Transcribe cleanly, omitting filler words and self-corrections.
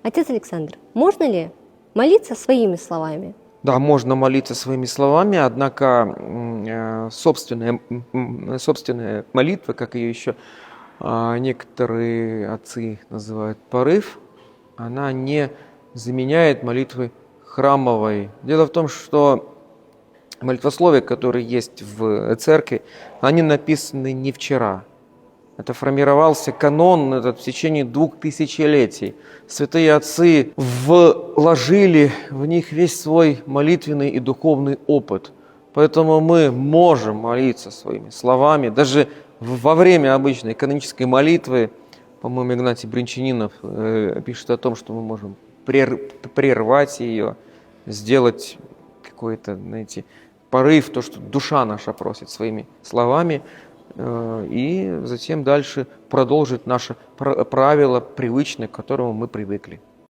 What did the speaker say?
Отец Александр, можно ли молиться своими словами? Да, можно молиться своими словами, однако собственная молитва, как ее еще некоторые отцы называют порыв, она не заменяет молитвы храмовой. Дело в том, что молитвословия, которые есть в церкви, они написаны не вчера. Это формировался канон этот в течение 2000-летий. Святые отцы вложили в них весь свой молитвенный и духовный опыт. Поэтому мы можем молиться своими словами. Даже во время обычной канонической молитвы, по-моему, Игнатий Бринчанинов пишет о том, что мы можем прервать ее, сделать какой-то, знаете, порыв, то, что душа наша просит своими словами, и затем дальше продолжить наше правило привычное, к которому мы привыкли.